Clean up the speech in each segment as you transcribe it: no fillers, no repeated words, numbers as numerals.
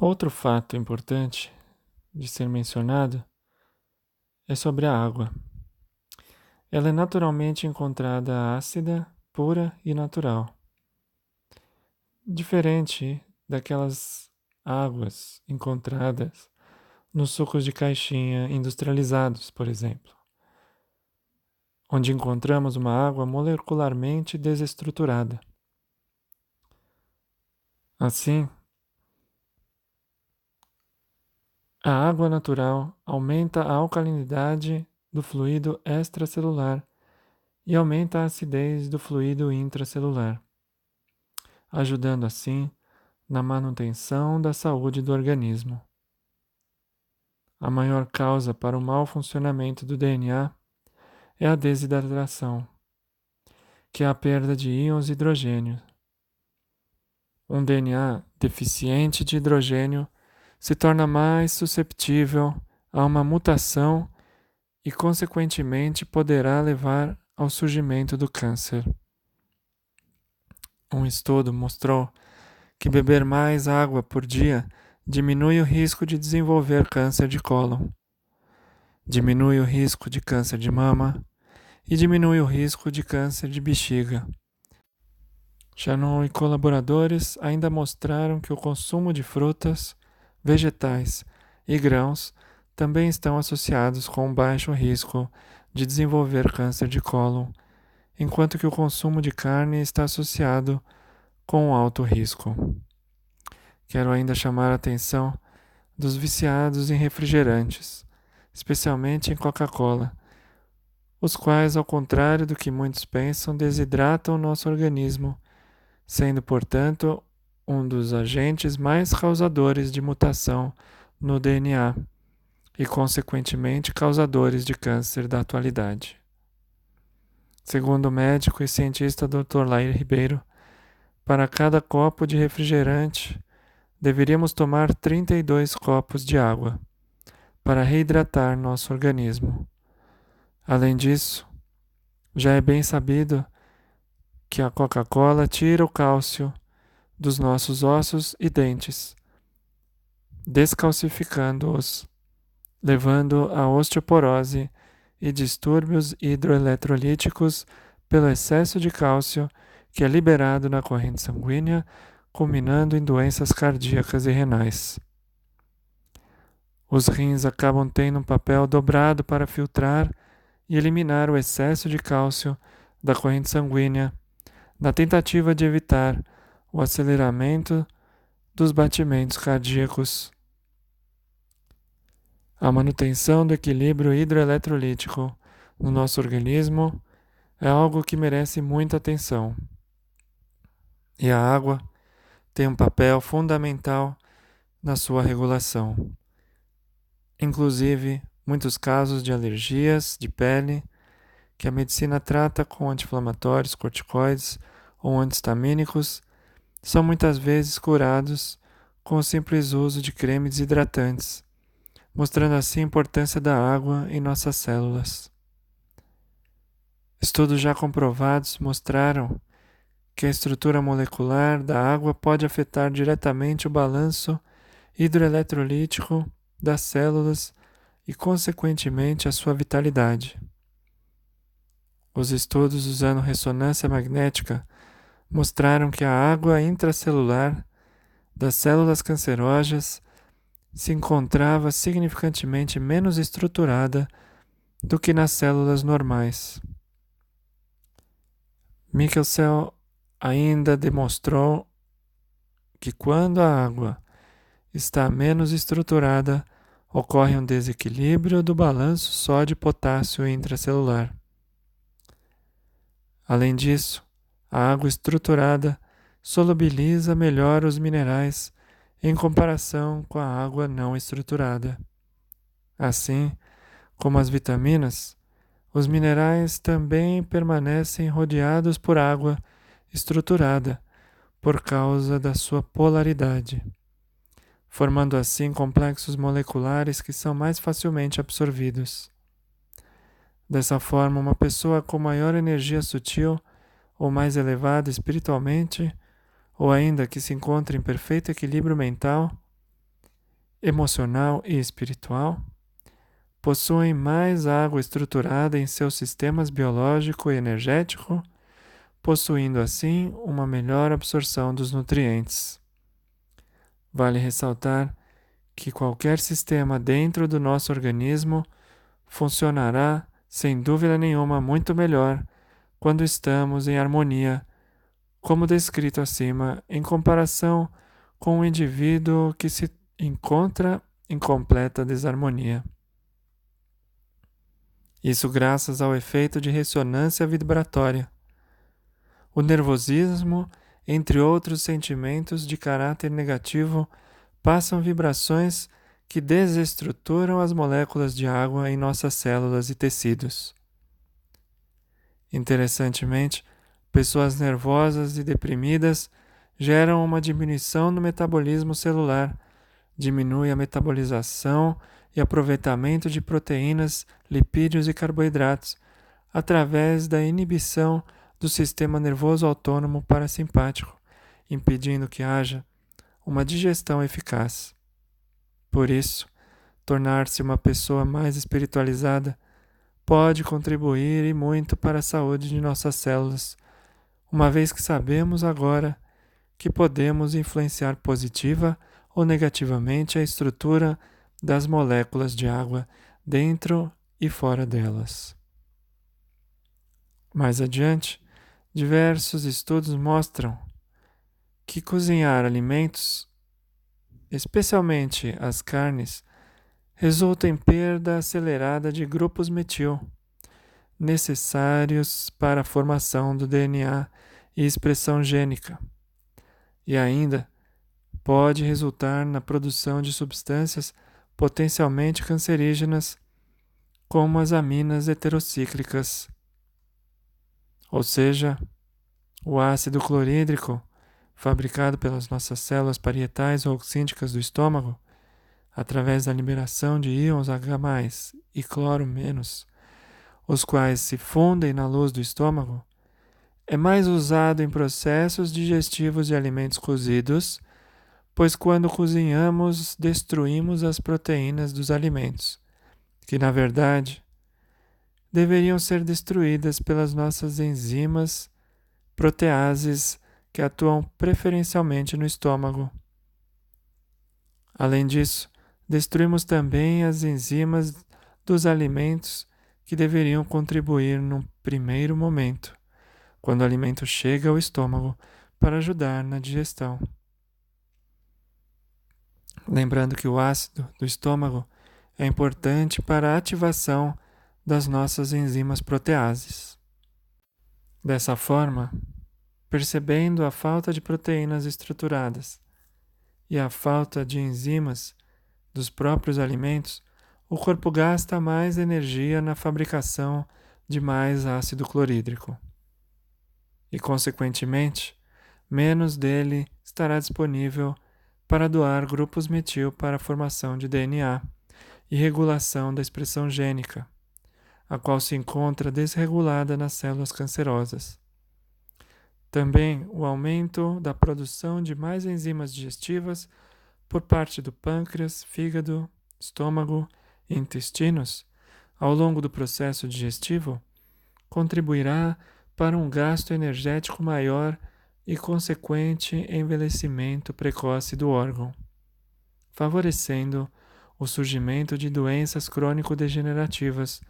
Outro fato importante de ser mencionado é sobre a água. Ela é naturalmente encontrada ácida, pura e natural, diferente daquelas águas encontradas nos sucos de caixinha industrializados, por exemplo, onde encontramos uma água molecularmente desestruturada. Assim, a água natural aumenta a alcalinidade do fluido extracelular e aumenta a acidez do fluido intracelular, ajudando assim na manutenção da saúde do organismo. A maior causa para o mau funcionamento do DNA é a desidratação, que é a perda de íons hidrogênio. Um DNA deficiente de hidrogênio se torna mais susceptível a uma mutação e, consequentemente, poderá levar ao surgimento do câncer. Um estudo mostrou que beber mais água por dia diminui o risco de desenvolver câncer de cólon, diminui o risco de câncer de mama e diminui o risco de câncer de bexiga. Shannon e colaboradores ainda mostraram que o consumo de frutas, vegetais e grãos também estão associados com um baixo risco de desenvolver câncer de cólon, enquanto que o consumo de carne está associado com um alto risco. Quero ainda chamar a atenção dos viciados em refrigerantes, especialmente em Coca-Cola, os quais, ao contrário do que muitos pensam, desidratam o nosso organismo, sendo, portanto, um dos agentes mais causadores de mutação no DNA e, consequentemente, causadores de câncer da atualidade. Segundo o médico e cientista Dr. Lair Ribeiro, para cada copo de refrigerante, deveríamos tomar 32 copos de água para reidratar nosso organismo. Além disso, já é bem sabido que a Coca-Cola tira o cálcio dos nossos ossos e dentes, descalcificando-os, levando à osteoporose e distúrbios hidroeletrolíticos pelo excesso de cálcio que é liberado na corrente sanguínea, culminando em doenças cardíacas e renais. Os rins acabam tendo um papel dobrado para filtrar e eliminar o excesso de cálcio da corrente sanguínea, na tentativa de evitar o aceleramento dos batimentos cardíacos. A manutenção do equilíbrio hidroeletrolítico no nosso organismo é algo que merece muita atenção. E a água tem um papel fundamental na sua regulação. Inclusive, muitos casos de alergias de pele que a medicina trata com anti-inflamatórios, corticoides ou anti-histamínicos são muitas vezes curados com o simples uso de cremes hidratantes, mostrando assim a importância da água em nossas células. Estudos já comprovados mostraram que a estrutura molecular da água pode afetar diretamente o balanço hidroeletrolítico das células e, consequentemente, a sua vitalidade. Os estudos usando ressonância magnética mostraram que a água intracelular das células cancerógenas se encontrava significantemente menos estruturada do que nas células normais. Michelsel ainda demonstrou que quando a água está menos estruturada, ocorre um desequilíbrio do balanço sódio-potássio intracelular. Além disso, a água estruturada solubiliza melhor os minerais em comparação com a água não estruturada. Assim como as vitaminas, os minerais também permanecem rodeados por água estruturada por causa da sua polaridade, formando assim complexos moleculares que são mais facilmente absorvidos. Dessa forma, uma pessoa com maior energia sutil ou mais elevada espiritualmente, ou ainda que se encontre em perfeito equilíbrio mental, emocional e espiritual, possuem mais água estruturada em seus sistemas biológico e energético, possuindo assim uma melhor absorção dos nutrientes. Vale ressaltar que qualquer sistema dentro do nosso organismo funcionará, sem dúvida nenhuma, muito melhor quando estamos em harmonia, como descrito acima, em comparação com um indivíduo que se encontra em completa desarmonia. Isso graças ao efeito de ressonância vibratória. O nervosismo, entre outros sentimentos de caráter negativo, passam vibrações que desestruturam as moléculas de água em nossas células e tecidos. Interessantemente, pessoas nervosas e deprimidas geram uma diminuição no metabolismo celular, diminui a metabolização e aproveitamento de proteínas, lipídios e carboidratos, através da inibição do sistema nervoso autônomo parasimpático, impedindo que haja uma digestão eficaz. Por isso, tornar-se uma pessoa mais espiritualizada pode contribuir e muito para a saúde de nossas células, uma vez que sabemos agora que podemos influenciar positiva ou negativamente a estrutura das moléculas de água dentro e fora delas. Mais adiante, diversos estudos mostram que cozinhar alimentos, especialmente as carnes, resulta em perda acelerada de grupos metil, necessários para a formação do DNA e expressão gênica, e ainda pode resultar na produção de substâncias potencialmente cancerígenas, como as aminas heterocíclicas, ou seja, o ácido clorídrico, fabricado pelas nossas células parietais ou oxídicas do estômago, através da liberação de íons H+ e cloro-, os quais se fundem na luz do estômago, é mais usado em processos digestivos de alimentos cozidos, pois quando cozinhamos destruímos as proteínas dos alimentos, que na verdade deveriam ser destruídas pelas nossas enzimas proteases que atuam preferencialmente no estômago. Além disso, destruímos também as enzimas dos alimentos que deveriam contribuir num primeiro momento, quando o alimento chega ao estômago para ajudar na digestão. Lembrando que o ácido do estômago é importante para a ativação das nossas enzimas proteases. Dessa forma, percebendo a falta de proteínas estruturadas e a falta de enzimas dos próprios alimentos, o corpo gasta mais energia na fabricação de mais ácido clorídrico. E, consequentemente, menos dele estará disponível para doar grupos metil para a formação de DNA e regulação da expressão gênica, a qual se encontra desregulada nas células cancerosas. Também o aumento da produção de mais enzimas digestivas por parte do pâncreas, fígado, estômago e intestinos ao longo do processo digestivo contribuirá para um gasto energético maior e consequente envelhecimento precoce do órgão, favorecendo o surgimento de doenças crônico-degenerativas,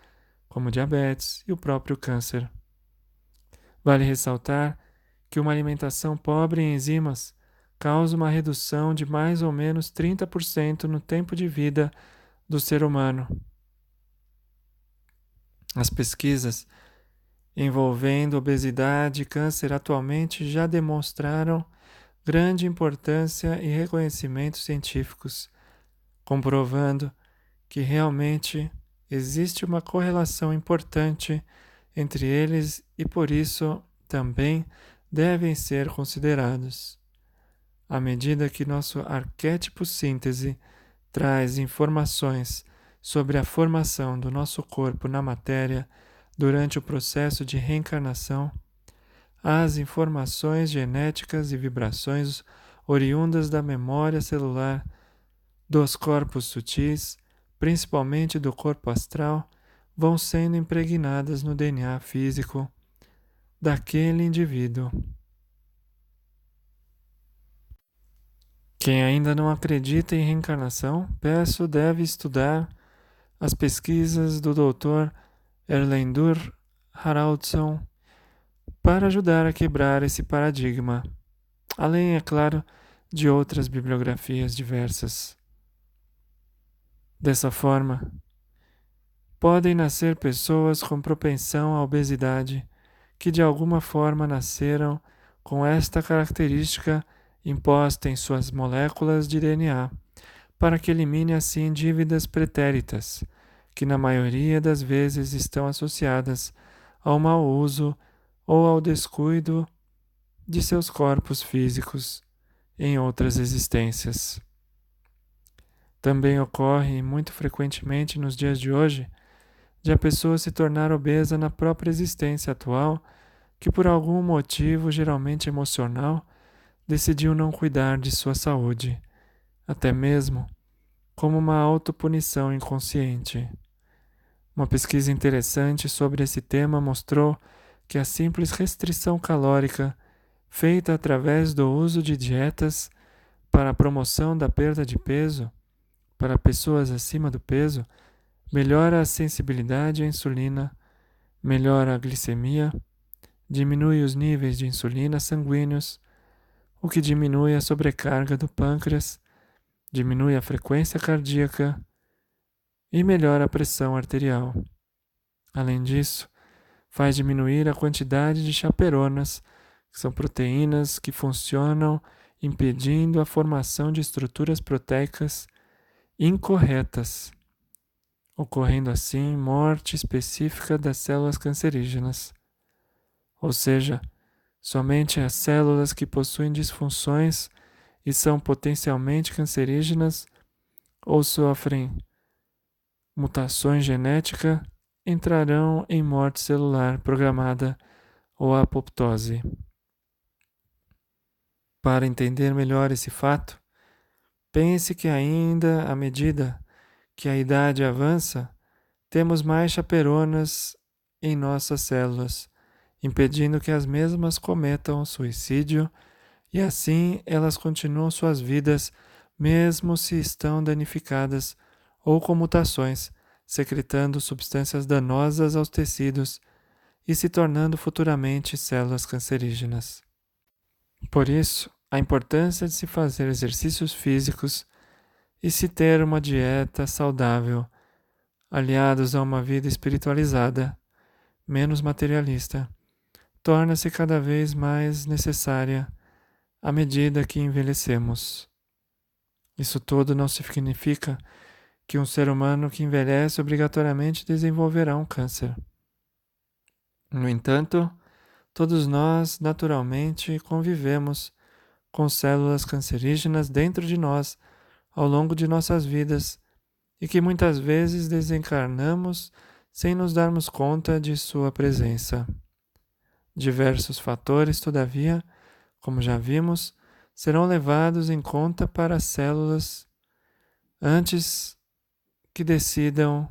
como diabetes e o próprio câncer. Vale ressaltar que uma alimentação pobre em enzimas causa uma redução de mais ou menos 30% no tempo de vida do ser humano. As pesquisas envolvendo obesidade e câncer atualmente já demonstraram grande importância e reconhecimentos científicos, comprovando que realmente existe uma correlação importante entre eles e por isso também devem ser considerados. À medida que nosso arquétipo síntese traz informações sobre a formação do nosso corpo na matéria durante o processo de reencarnação, as informações genéticas e vibrações oriundas da memória celular dos corpos sutis, principalmente do corpo astral, vão sendo impregnadas no DNA físico daquele indivíduo. Quem ainda não acredita em reencarnação, peço deve estudar as pesquisas do Dr. Erlendur Haraldsson para ajudar a quebrar esse paradigma, além, é claro, de outras bibliografias diversas. Dessa forma, podem nascer pessoas com propensão à obesidade, que de alguma forma nasceram com esta característica imposta em suas moléculas de DNA, para que elimine assim dívidas pretéritas, que na maioria das vezes estão associadas ao mau uso ou ao descuido de seus corpos físicos em outras existências. Também ocorre muito frequentemente nos dias de hoje de a pessoa se tornar obesa na própria existência atual, que por algum motivo, geralmente emocional, decidiu não cuidar de sua saúde, até mesmo como uma autopunição inconsciente. Uma pesquisa interessante sobre esse tema mostrou que a simples restrição calórica, feita através do uso de dietas para a promoção da perda de peso para pessoas acima do peso, melhora a sensibilidade à insulina, melhora a glicemia, diminui os níveis de insulina sanguíneos, o que diminui a sobrecarga do pâncreas, diminui a frequência cardíaca e melhora a pressão arterial. Além disso, faz diminuir a quantidade de chaperonas, que são proteínas que funcionam impedindo a formação de estruturas proteicas incorretas, ocorrendo assim morte específica das células cancerígenas. Ou seja, somente as células que possuem disfunções e são potencialmente cancerígenas ou sofrem mutações genéticas entrarão em morte celular programada ou apoptose. Para entender melhor esse fato, pense que ainda à medida que a idade avança, temos mais chaperonas em nossas células, impedindo que as mesmas cometam suicídio e assim elas continuam suas vidas mesmo se estão danificadas ou com mutações, secretando substâncias danosas aos tecidos e se tornando futuramente células cancerígenas. Por isso, a importância de se fazer exercícios físicos e se ter uma dieta saudável, aliados a uma vida espiritualizada, menos materialista, torna-se cada vez mais necessária à medida que envelhecemos. Isso tudo não significa que um ser humano que envelhece obrigatoriamente desenvolverá um câncer. No entanto, todos nós naturalmente convivemos com células cancerígenas dentro de nós ao longo de nossas vidas e que muitas vezes desencarnamos sem nos darmos conta de sua presença. Diversos fatores, todavia, como já vimos, serão levados em conta para as células antes que decidam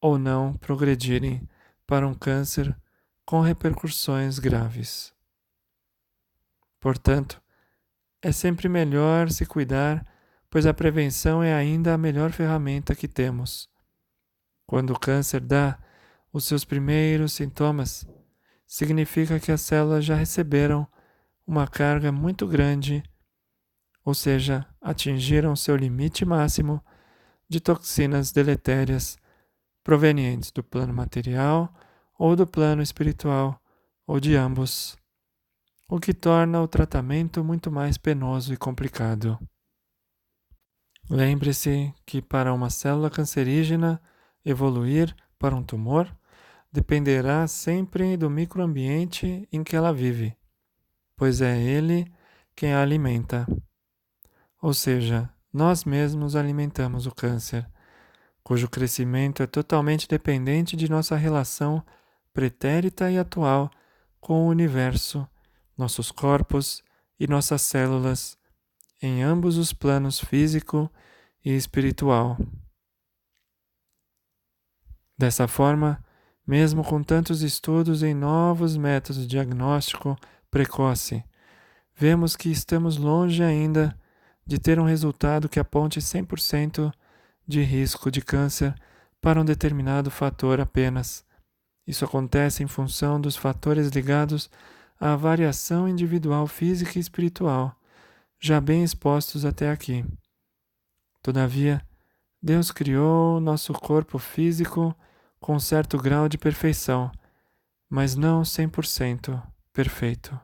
ou não progredirem para um câncer com repercussões graves. Portanto, é sempre melhor se cuidar, pois a prevenção é ainda a melhor ferramenta que temos. Quando o câncer dá os seus primeiros sintomas, significa que as células já receberam uma carga muito grande, ou seja, atingiram seu limite máximo de toxinas deletérias provenientes do plano material ou do plano espiritual, ou de ambos, o que torna o tratamento muito mais penoso e complicado. Lembre-se que para uma célula cancerígena evoluir para um tumor, dependerá sempre do microambiente em que ela vive, pois é ele quem a alimenta. Ou seja, nós mesmos alimentamos o câncer, cujo crescimento é totalmente dependente de nossa relação pretérita e atual com o universo, nossos corpos e nossas células, em ambos os planos físico e espiritual. Dessa forma, mesmo com tantos estudos em novos métodos de diagnóstico precoce, vemos que estamos longe ainda de ter um resultado que aponte 100% de risco de câncer para um determinado fator apenas. Isso acontece em função dos fatores ligados à variação individual física e espiritual, já bem expostos até aqui. Todavia, Deus criou nosso corpo físico com certo grau de perfeição, mas não 100% perfeito.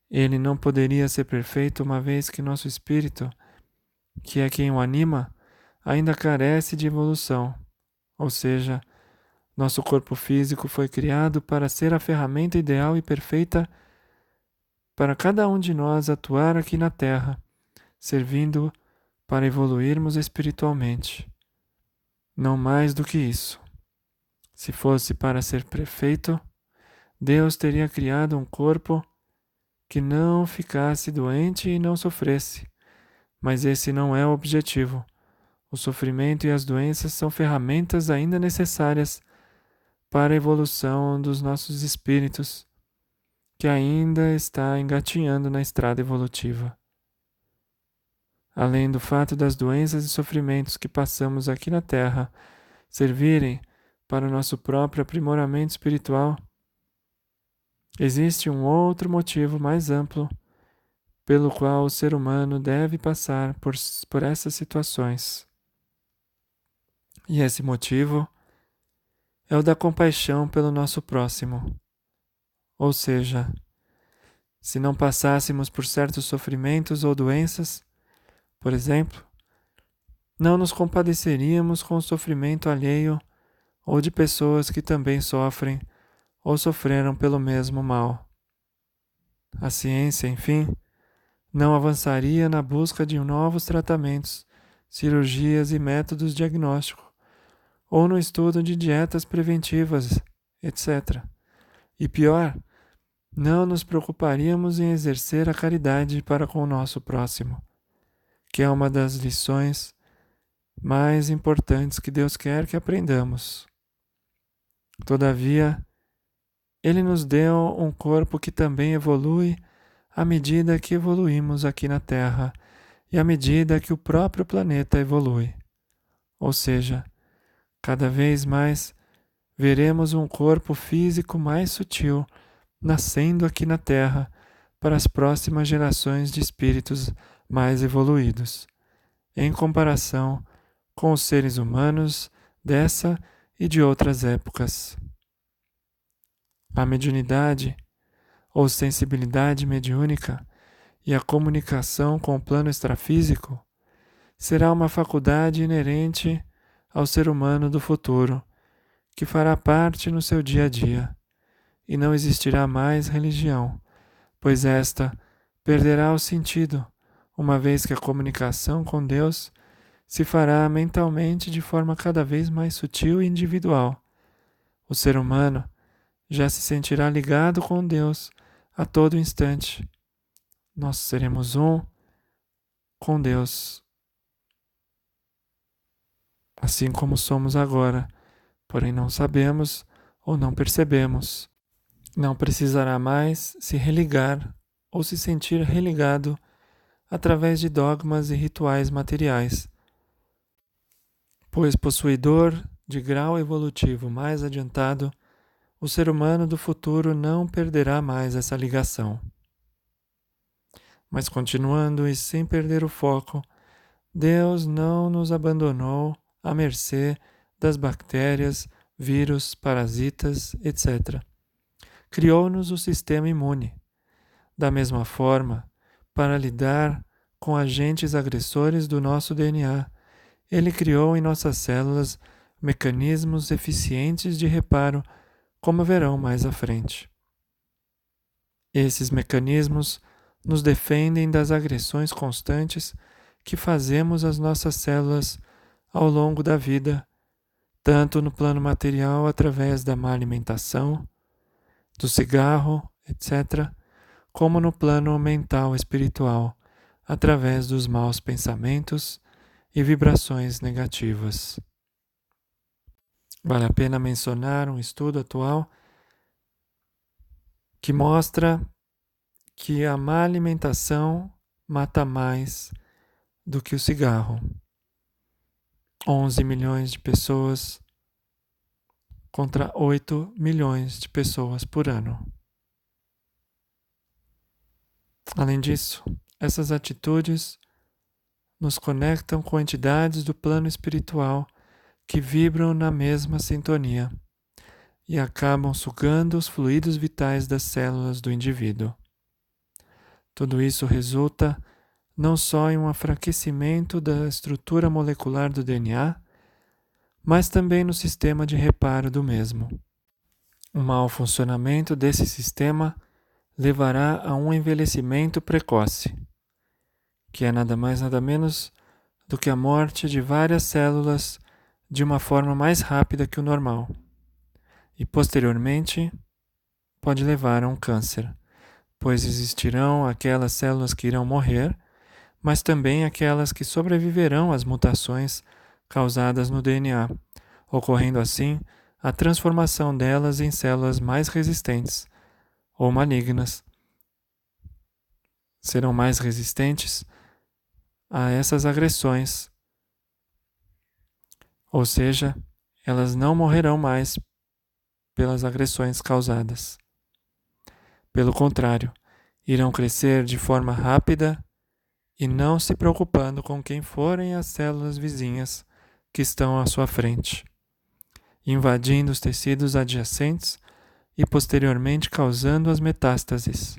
Ele não poderia ser perfeito uma vez que nosso espírito, que é quem o anima, ainda carece de evolução, ou seja, nosso corpo físico foi criado para ser a ferramenta ideal e perfeita para cada um de nós atuar aqui na Terra, servindo para evoluirmos espiritualmente. Não mais do que isso. Se fosse para ser perfeito, Deus teria criado um corpo que não ficasse doente e não sofresse. Mas esse não é o objetivo. O sofrimento e as doenças são ferramentas ainda necessárias para a evolução dos nossos espíritos, que ainda está engatinhando na estrada evolutiva. Além do fato das doenças e sofrimentos que passamos aqui na Terra servirem para o nosso próprio aprimoramento espiritual, existe um outro motivo mais amplo pelo qual o ser humano deve passar por essas situações. E esse motivo é o da compaixão pelo nosso próximo. Ou seja, se não passássemos por certos sofrimentos ou doenças, por exemplo, não nos compadeceríamos com o sofrimento alheio ou de pessoas que também sofrem ou sofreram pelo mesmo mal. A ciência, enfim, não avançaria na busca de novos tratamentos, cirurgias e métodos diagnósticos, ou no estudo de dietas preventivas, etc. E pior, não nos preocuparíamos em exercer a caridade para com o nosso próximo, que é uma das lições mais importantes que Deus quer que aprendamos. Todavia, Ele nos deu um corpo que também evolui à medida que evoluímos aqui na Terra e à medida que o próprio planeta evolui. Ou seja, cada vez mais veremos um corpo físico mais sutil nascendo aqui na Terra para as próximas gerações de espíritos mais evoluídos, em comparação com os seres humanos dessa e de outras épocas. A mediunidade, ou sensibilidade mediúnica, e a comunicação com o plano extrafísico será uma faculdade inerente ao ser humano do futuro, que fará parte no seu dia a dia, e não existirá mais religião, pois esta perderá o sentido, uma vez que a comunicação com Deus se fará mentalmente de forma cada vez mais sutil e individual. O ser humano já se sentirá ligado com Deus a todo instante. Nós seremos um com Deus, assim como somos agora, porém não sabemos ou não percebemos. Não precisará mais se religar ou se sentir religado através de dogmas e rituais materiais, pois possuidor de grau evolutivo mais adiantado, o ser humano do futuro não perderá mais essa ligação. Mas continuando e sem perder o foco, Deus não nos abandonou à mercê das bactérias, vírus, parasitas, etc. Criou-nos o sistema imune. Da mesma forma, para lidar com agentes agressores do nosso DNA, Ele criou em nossas células mecanismos eficientes de reparo, como verão mais à frente. Esses mecanismos nos defendem das agressões constantes que fazemos às nossas células ao longo da vida, tanto no plano material através da má alimentação, do cigarro, etc., como no plano mental espiritual, através dos maus pensamentos e vibrações negativas. Vale a pena mencionar um estudo atual que mostra que a má alimentação mata mais do que o cigarro. 11 milhões de pessoas contra 8 milhões de pessoas por ano. Além disso, essas atitudes nos conectam com entidades do plano espiritual que vibram na mesma sintonia e acabam sugando os fluidos vitais das células do indivíduo. Tudo isso resulta não só em um enfraquecimento da estrutura molecular do DNA, mas também no sistema de reparo do mesmo. O mau funcionamento desse sistema levará a um envelhecimento precoce, que é nada mais nada menos do que a morte de várias células de uma forma mais rápida que o normal, e posteriormente pode levar a um câncer, pois existirão aquelas células que irão morrer, mas também aquelas que sobreviverão às mutações causadas no DNA, ocorrendo assim a transformação delas em células mais resistentes ou malignas. Serão mais resistentes a essas agressões, ou seja, elas não morrerão mais pelas agressões causadas. Pelo contrário, irão crescer de forma rápida e não se preocupando com quem forem as células vizinhas que estão à sua frente, invadindo os tecidos adjacentes e posteriormente causando as metástases.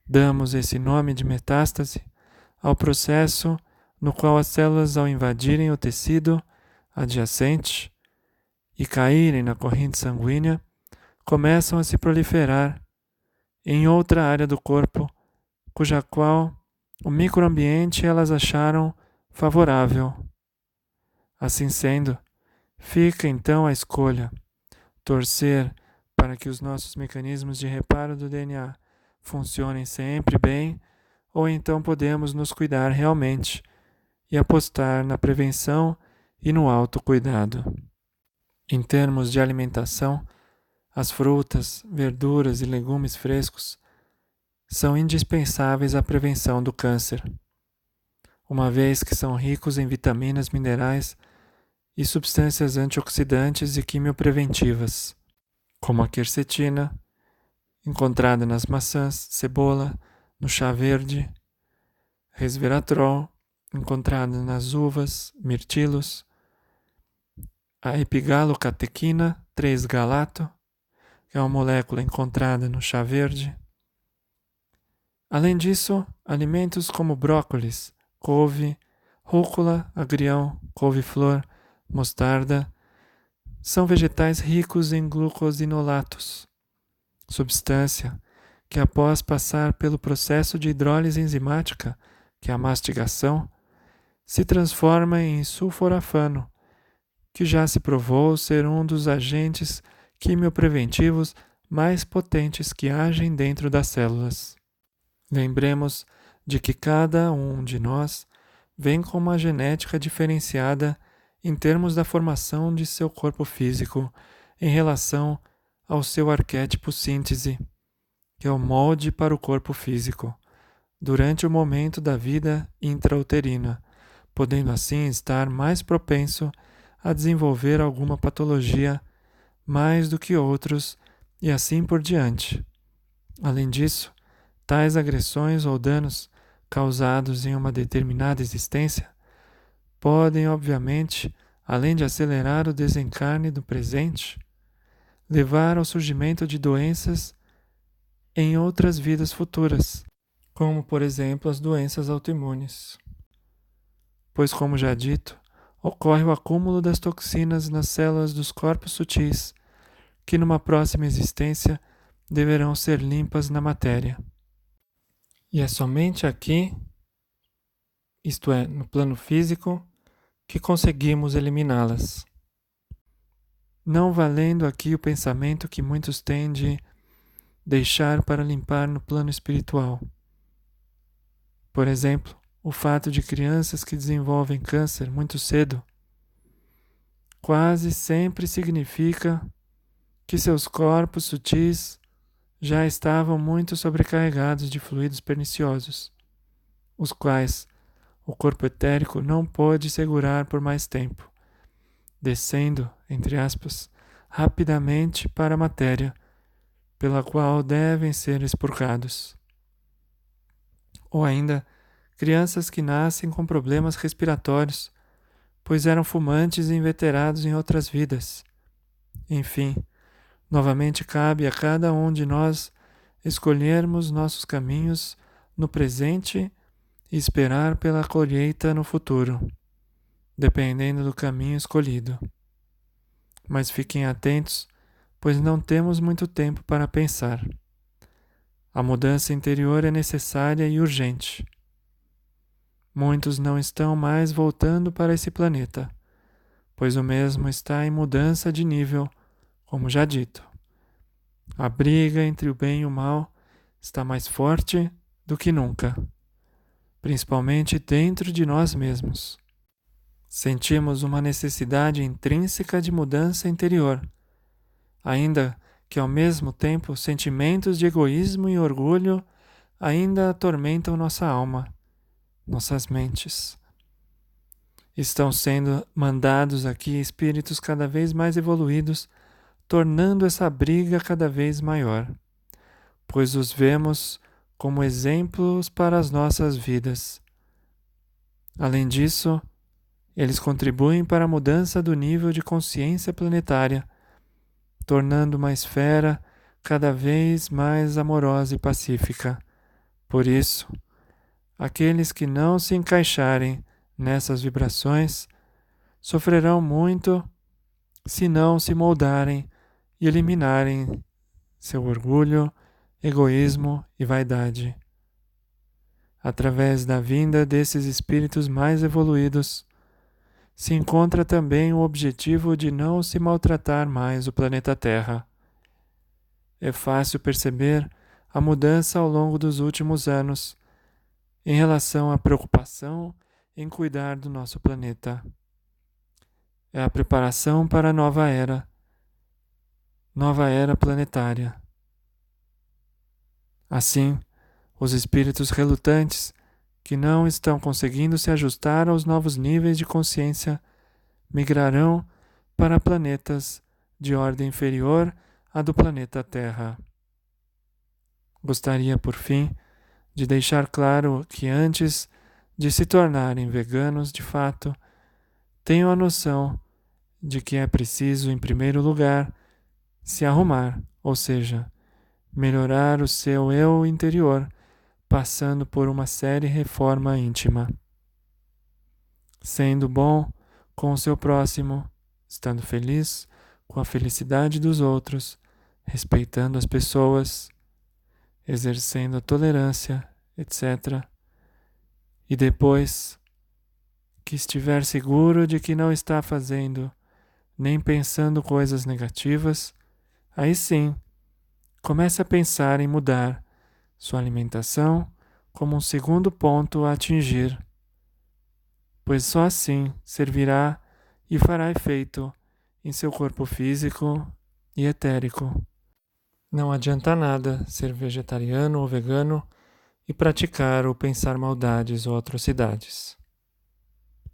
Damos esse nome de metástase ao processo no qual as células, ao invadirem o tecido adjacente e caírem na corrente sanguínea, começam a se proliferar em outra área do corpo, cuja qual o microambiente elas acharam favorável. Assim sendo, fica então a escolha: torcer para que os nossos mecanismos de reparo do DNA funcionem sempre bem, ou então podemos nos cuidar realmente e apostar na prevenção e no autocuidado. Em termos de alimentação, as frutas, verduras e legumes frescos são indispensáveis à prevenção do câncer, uma vez que são ricos em vitaminas, minerais e substâncias antioxidantes e quimiopreventivas, como a quercetina, encontrada nas maçãs, cebola, no chá verde, resveratrol, encontrado nas uvas, mirtilos, a epigalocatequina 3-galato, que é uma molécula encontrada no chá verde. Além disso, alimentos como brócolis, couve, rúcula, agrião, couve-flor, mostarda, são vegetais ricos em glucosinolatos, substância que após passar pelo processo de hidrólise enzimática, que é a mastigação, se transforma em sulforafano, que já se provou ser um dos agentes quimiopreventivos mais potentes que agem dentro das células. Lembremos de que cada um de nós vem com uma genética diferenciada em termos da formação de seu corpo físico em relação ao seu arquétipo síntese, que é o molde para o corpo físico, durante o momento da vida intrauterina, podendo assim estar mais propenso a desenvolver alguma patologia mais do que outros e assim por diante. Além disso, tais agressões ou danos causados em uma determinada existência podem, obviamente, além de acelerar o desencarne do presente, levar ao surgimento de doenças em outras vidas futuras, como, por exemplo, as doenças autoimunes. Pois, como já dito, ocorre o acúmulo das toxinas nas células dos corpos sutis, que numa próxima existência deverão ser limpas na matéria. E é somente aqui, isto é, no plano físico, que conseguimos eliminá-las. Não valendo aqui o pensamento que muitos têm de deixar para limpar no plano espiritual. Por exemplo, o fato de crianças que desenvolvem câncer muito cedo quase sempre significa que seus corpos sutis já estavam muito sobrecarregados de fluidos perniciosos, os quais o corpo etérico não pôde segurar por mais tempo, descendo, entre aspas, rapidamente para a matéria, pela qual devem ser expurgados. Ou ainda, crianças que nascem com problemas respiratórios, pois eram fumantes e inveterados em outras vidas. Enfim, novamente cabe a cada um de nós escolhermos nossos caminhos no presente e esperar pela colheita no futuro, dependendo do caminho escolhido. Mas fiquem atentos, pois não temos muito tempo para pensar. A mudança interior é necessária e urgente. Muitos não estão mais voltando para esse planeta, pois o mesmo está em mudança de nível, como já dito. A briga entre o bem e o mal está mais forte do que nunca, principalmente dentro de nós mesmos. Sentimos uma necessidade intrínseca de mudança interior, ainda que ao mesmo tempo sentimentos de egoísmo e orgulho ainda atormentam nossa alma, nossas mentes. Estão sendo mandados aqui espíritos cada vez mais evoluídos, tornando essa briga cada vez maior, pois os vemos como exemplos para as nossas vidas. Além disso, eles contribuem para a mudança do nível de consciência planetária, tornando uma esfera cada vez mais amorosa e pacífica. Por isso, aqueles que não se encaixarem nessas vibrações sofrerão muito se não se moldarem e eliminarem seu orgulho, egoísmo e vaidade. Através da vinda desses espíritos mais evoluídos, se encontra também o objetivo de não se maltratar mais o planeta Terra. É fácil perceber a mudança ao longo dos últimos anos em relação à preocupação em cuidar do nosso planeta. É a preparação para a nova era planetária. Assim, os espíritos relutantes que não estão conseguindo se ajustar aos novos níveis de consciência migrarão para planetas de ordem inferior à do planeta Terra. Gostaria, por fim, de deixar claro que antes de se tornarem veganos de fato, tenham a noção de que é preciso, em primeiro lugar, se arrumar, ou seja, melhorar o seu eu interior, passando por uma séria reforma íntima. Sendo bom com o seu próximo, estando feliz com a felicidade dos outros, respeitando as pessoas, exercendo a tolerância, etc. E depois que estiver seguro de que não está fazendo nem pensando coisas negativas, aí sim, comece a pensar em mudar sua alimentação como um segundo ponto a atingir, pois só assim servirá e fará efeito em seu corpo físico e etérico. Não adianta nada ser vegetariano ou vegano e praticar ou pensar maldades ou atrocidades.